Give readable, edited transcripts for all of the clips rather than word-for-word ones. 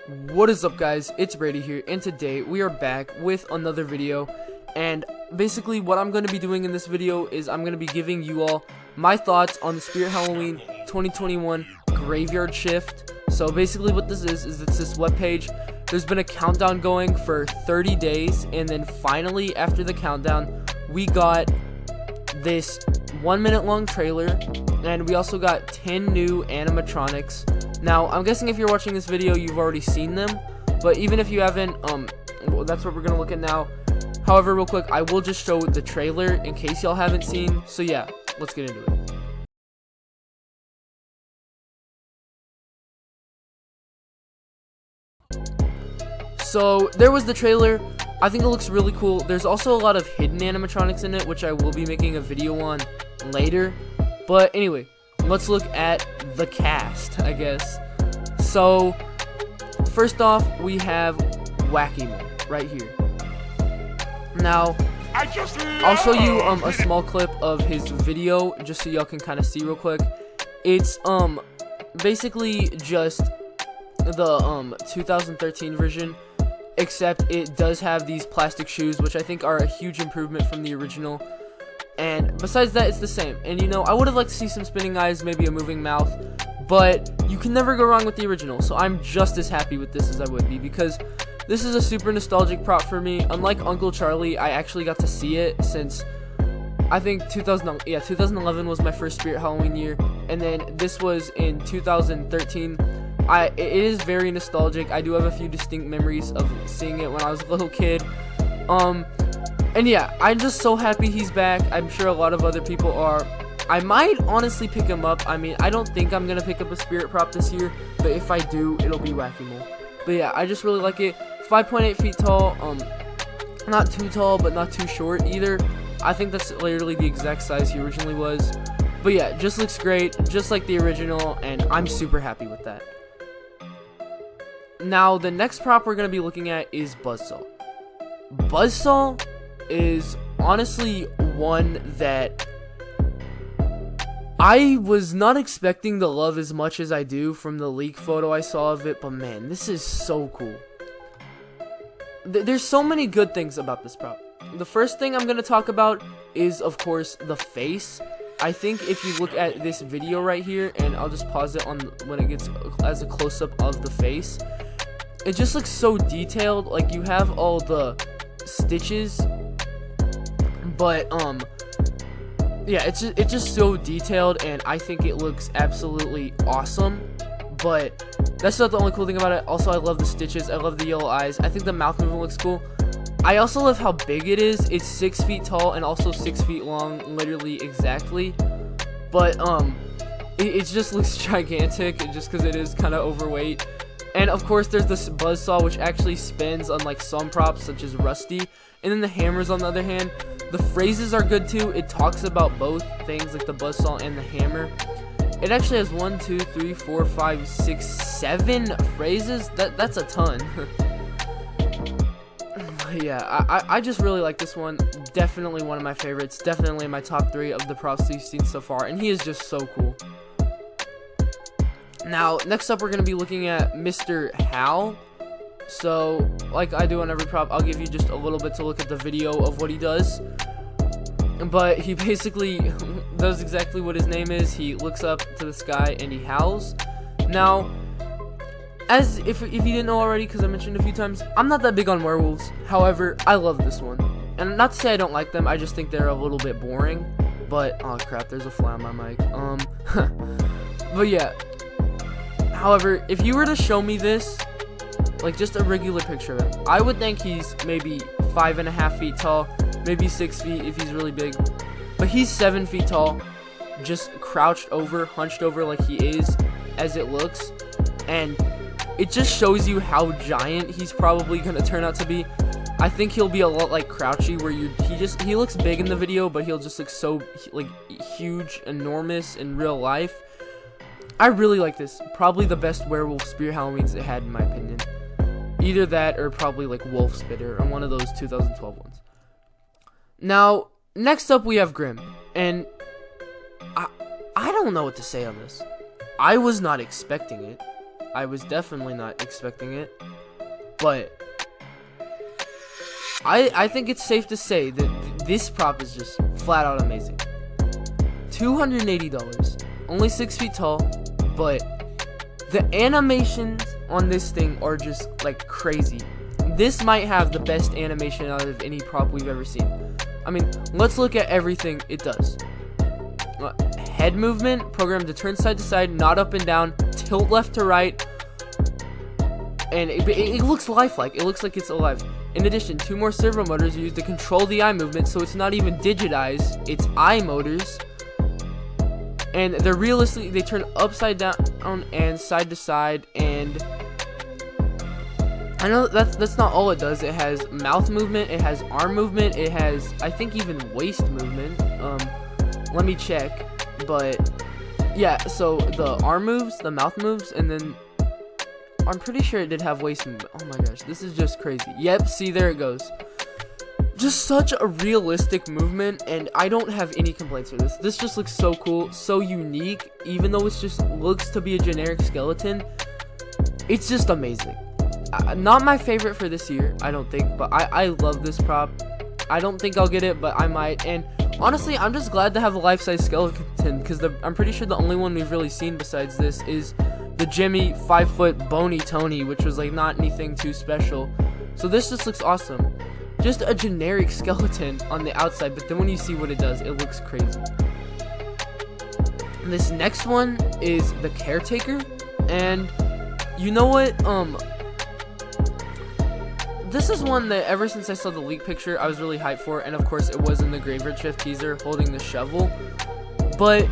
What is up, guys? It's Brady here, and today we are back with another video. And basically what I'm going to be doing in this video is I'm going to be giving you all my thoughts on the Spirit Halloween 2021 Graveyard Shift. So basically what this is it's this webpage. There's been a countdown going for 30 days, and then finally after the countdown we got this 1 minute long trailer, and we also got 10 new animatronics. Now, I'm guessing if you're watching this video, you've already seen them, but even if you haven't, well, that's what we're gonna look at now. However, real quick, I will just show the trailer in case y'all haven't seen. So yeah, let's get into it. So there was the trailer. I think it looks really cool. There's also a lot of hidden animatronics in it, which I will be making a video on later. But anyway, let's look at the cast, I guess. So first off, we have Wacky right here. Now, I'll show you a small clip of his video just so y'all can kind of see real quick. It's basically just the 2013 version, except it does have these plastic shoes, which I think are a huge improvement from the original. And besides that, it's the same. And you know, I would have liked to see some spinning eyes, maybe a moving mouth, but you can never go wrong with the original. So I'm just as happy with this as I would be, because this is a super nostalgic prop for me. Unlike Uncle Charlie, I actually got to see it since I think 2011 was my first Spirit Halloween year, and then this was in 2013. It is very nostalgic. I do have a few distinct memories of seeing it when I was a little kid. And yeah, I'm just so happy he's back. I'm sure a lot of other people are. I might honestly pick him up. I mean, I don't think I'm gonna pick up a spirit prop this year, but if I do, it'll be Wacky. But yeah, I just really like it. 5.8 feet tall. Not too tall, but not too short either. I think that's literally the exact size he originally was. But yeah, just looks great, just like the original, and I'm super happy with that. Now, the next prop we're gonna be looking at is Buzzsaw. Buzzsaw is honestly one that I was not expecting to love as much as I do from the leak photo I saw of it, but man, this is so cool. There's so many good things about this prop. The first thing I'm going to talk about is, of course, the face. I think if you look at this video right here, and I'll just pause it on when it gets as a close-up of the face, it just looks so detailed. Like, you have all the stitches, but yeah, it's just so detailed, and I think it looks absolutely awesome. But that's not the only cool thing about it. Also, I love the stitches. I love the yellow eyes. I think the mouth movement looks cool. I also love how big it is. It's 6 feet tall and also 6 feet long, literally exactly. But it just looks gigantic just because it is kind of overweight. And of course, there's this buzzsaw, which actually spins, unlike some props such as Rusty. And then the hammers, on the other hand, the phrases are good too. It talks about both things, like the buzzsaw and the hammer. It actually has 1, 2, 3, 4, 5, 6, 7 phrases. That's a ton. Yeah, I just really like this one. Definitely one of my favorites. Definitely in my top 3 of the props we've seen so far, and he is just so cool. Now, next up, we're going to be looking at Mr. Hal. So, like I do on every prop, I'll give you just a little bit to look at the video of what he does. But he basically does exactly what his name is. He looks up to the sky and he howls. Now, as if you didn't know already, because I mentioned a few times, I'm not that big on werewolves. However, I love this one. And not to say I don't like them, I just think they're a little bit boring. But, oh crap, there's a fly on my mic. But yeah. However, if you were to show me this, like just a regular picture of him, I would think he's maybe 5.5 feet tall, maybe 6 feet if he's really big. But he's 7 feet tall, just crouched over, hunched over like he is, as it looks. And it just shows you how giant he's probably going to turn out to be. I think he'll be a lot like Crouchy, where he looks big in the video, but he'll just look so like huge, enormous in real life. I really like this. Probably the best werewolf Spirit Halloweens it had, in my opinion. Either that or probably like Wolf Spitter or one of those 2012 ones. Now, next up we have Grim. And I don't know what to say on this. I was not expecting it. I was definitely not expecting it. But I think it's safe to say that this prop is just flat out amazing. $280, only 6 feet tall, but the animations on this thing are just like crazy. This might have the best animation out of any prop we've ever seen. I mean, let's look at everything it does. Head movement, programmed to turn side to side, nod up and down, tilt left to right, and it looks lifelike. It looks like it's alive. In addition, 2 more servo motors are used to control the eye movement, so it's not even digitized, it's eye motors. And they're realistically, they turn upside down and side to side, and I know that's not all it does. It has mouth movement, it has arm movement, it has, I think, even waist movement. Let me check, but yeah, so the arm moves, the mouth moves, and then I'm pretty sure it did have waist movement. Oh my gosh, this is just crazy. Yep, see, there it goes. Just such a realistic movement, and I don't have any complaints for this. This just looks so cool, so unique, even though it just looks to be a generic skeleton. It's just amazing. Not my favorite for this year, I don't think, but I love this prop. I don't think I'll get it, but I might, and honestly, I'm just glad to have a life-size skeleton, because I'm pretty sure the only one we've really seen besides this is the Jimmy 5-foot bony Tony, which was like not anything too special. So this just looks awesome. Just a generic skeleton on the outside, but then when you see what it does, it looks crazy. And this next one is the Caretaker, and you know what? This is one that ever since I saw the leak picture, I was really hyped for, and of course it was in the Graveyard Shift teaser holding the shovel. But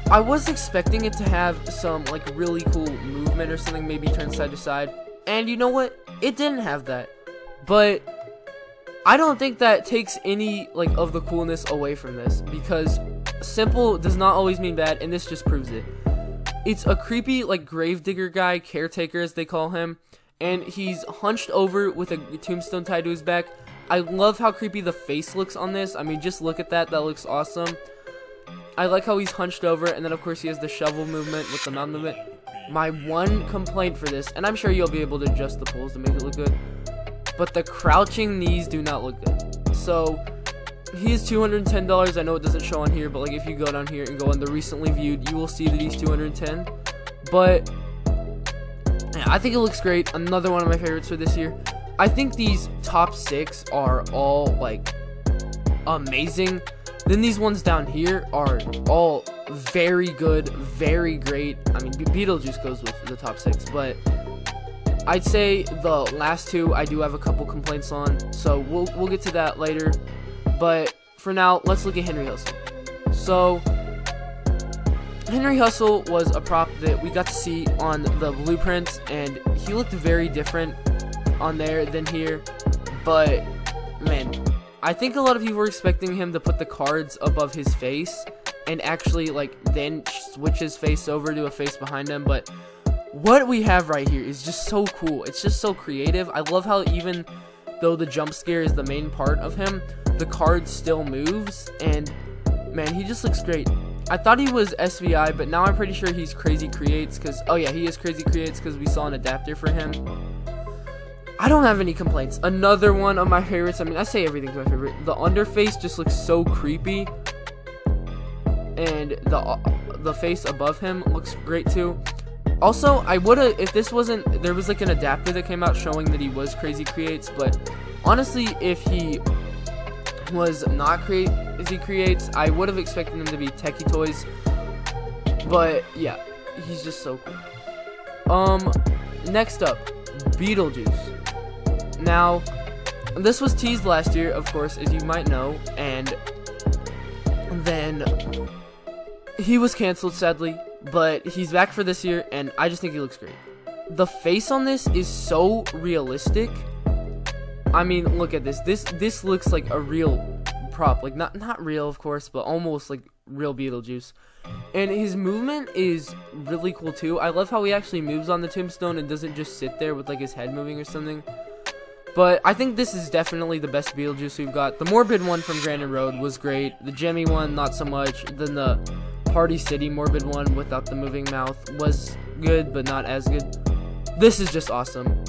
I was expecting it to have some like really cool movement or something, maybe turn side to side, and you know what? It didn't have that. But I don't think that takes any like of the coolness away from this, because simple does not always mean bad, and this just proves it. It's a creepy like gravedigger guy, caretaker as they call him, and he's hunched over with a tombstone tied to his back. I love how creepy the face looks on this. I mean, just look at that. That looks awesome. I like how he's hunched over, and then of course he has the shovel movement with the mouth movement. My one complaint for this, and I'm sure you'll be able to adjust the pulls to make it look good, but the crouching knees do not look good. So he is $210. I know it doesn't show on here, but like if you go down here and go on the recently viewed, you will see that he's $210. But yeah, I think it looks great. Another one of my favorites for this year. I think these top 6 are all like amazing. Then these ones down here are all very good, very great. I mean, BeetleJuice goes with the top 6, but I'd say the last 2 I do have a couple complaints on, so we'll get to that later. But for now, let's look at Henry Hustle. So Henry Hustle was a prop that we got to see on the blueprints, and he looked very different on there than here. But man, I think a lot of people were expecting him to put the cards above his face and actually like then switch his face over to a face behind him, but what we have right here is just so cool. It's just so creative. I love how even though the jump scare is the main part of him, the card still moves, and man, he just looks great. I thought he was SVI, but now I'm pretty sure he's Crazy Creates, because, oh yeah, he is Crazy Creates because we saw an adapter for him. I don't have any complaints. Another one of my favorites, I mean, I say everything's my favorite. The underface just looks so creepy, and the face above him looks great too. Also, I would've, if this wasn't, there was like an adapter that came out showing that he was Crazy Creates, but honestly, if he was not Crazy Creates, I would have expected him to be Techie Toys. But yeah, he's just so cool. Next up, BeetleJuice. Now, this was teased last year, of course, as you might know, and then he was canceled, sadly, but he's back for this year, and I just think he looks great. The face on this is so realistic. I mean, look at this. This looks like a real prop, like not real, of course, but almost like real BeetleJuice. And his movement is really cool too. I love how he actually moves on the tombstone and doesn't just sit there with like his head moving or something. But I think this is definitely the best BeetleJuice we've got. The Morbid one from Granite Road was great. The Jemmy one, not so much. Then the Party City Morbid one without the moving mouth was good, but not as good. This is just awesome.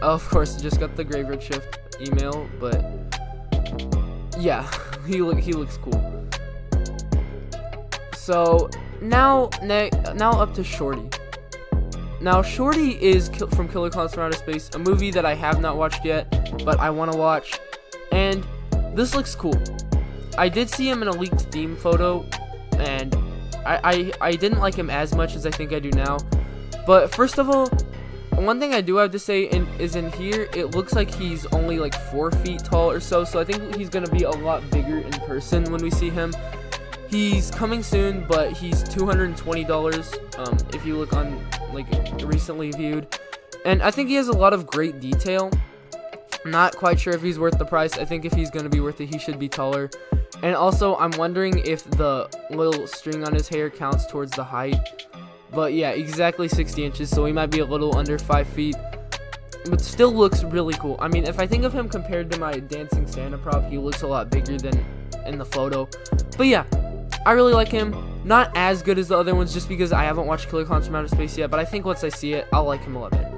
Of course, just got the graveyard shift email, but yeah, he looks cool. So now up to Shorty. Now Shorty is from Killer Clowns from Outer Space, a movie that I have not watched yet, but I want to watch, and this looks cool. I did see him in a leaked theme photo, and I didn't like him as much as I think I do now. But first of all, one thing I do have to say is in here, it looks like he's only like 4 feet tall or so I think he's going to be a lot bigger in person when we see him. He's coming soon, but he's $220 if you look on like recently viewed. And I think he has a lot of great detail. Not quite sure if he's worth the price. I think if he's going to be worth it, he should be taller. And also, I'm wondering if the little string on his hair counts towards the height. But yeah, exactly 60 inches, so he might be a little under 5 feet. But still looks really cool. I mean, if I think of him compared to my Dancing Santa prop, he looks a lot bigger than in the photo. But yeah, I really like him. Not as good as the other ones, just because I haven't watched Killer Clowns from Outer Space yet. But I think once I see it, I'll like him a lot better.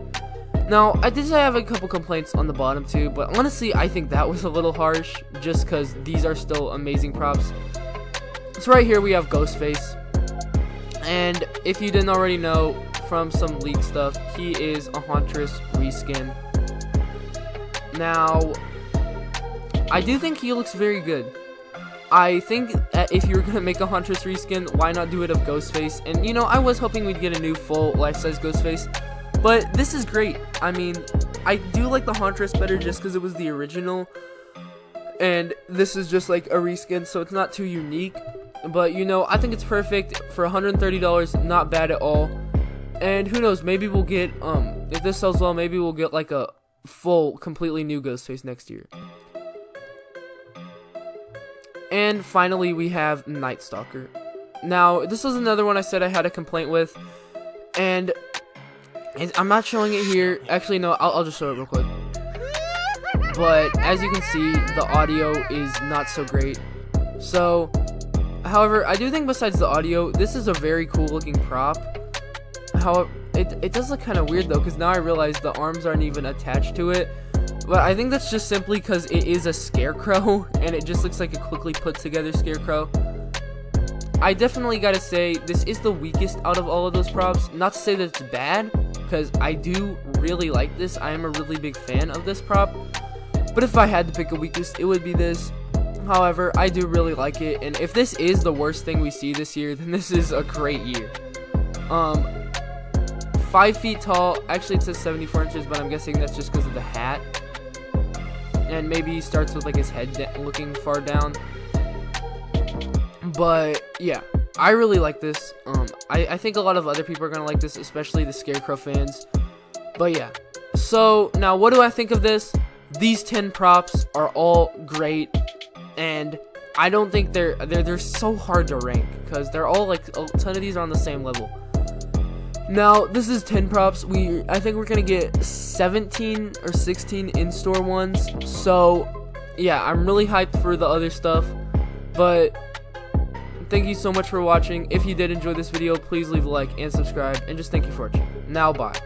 Now, I did say I have a couple complaints on the bottom too, but honestly, I think that was a little harsh, just because these are still amazing props. So right here we have Ghostface, and if you didn't already know from some leak stuff, he is a Hauntress reskin. Now, I do think he looks very good. I think that if you were going to make a Hauntress reskin, why not do it of Ghostface? And you know, I was hoping we'd get a new full life-size Ghostface. But this is great. I mean, I do like the Hauntress better just because it was the original. And this is just like a reskin, so it's not too unique. But, you know, I think it's perfect for $130. Not bad at all. And who knows, maybe we'll get, if this sells well, maybe we'll get like a full, completely new Ghostface next year. And finally, we have Night Stalker. Now, this was another one I said I had a complaint with. And I'm not showing it here. Actually, no, I'll just show it real quick. But as you can see, the audio is not so great. So, however, I do think besides the audio, this is a very cool looking prop. However, it does look kind of weird though, because now I realize the arms aren't even attached to it. But I think that's just simply because it is a scarecrow, and it just looks like a quickly put together scarecrow. I definitely gotta say, this is the weakest out of all of those props. Not to say that it's bad, because I do really like this. I am a really big fan of this prop. But if I had to pick a weakest, it would be this. However, I do really like it. And if this is the worst thing we see this year, then this is a great year. 5 feet tall. Actually, it says 74 inches, but I'm guessing that's just because of the hat. And maybe he starts with like his head looking far down. But yeah, I really like this. I think a lot of other people are gonna like this, especially the Scarecrow fans. But yeah, so now what do I think of this? These 10 props are all great, and I don't think they're so hard to rank because they're all like a ton of these are on the same level. Now this is 10 props. I think we're gonna get 17 or 16 in-store ones. So yeah, I'm really hyped for the other stuff. But thank you so much for watching. If you did enjoy this video, please leave a like and subscribe. And just thank you for watching. Now, bye.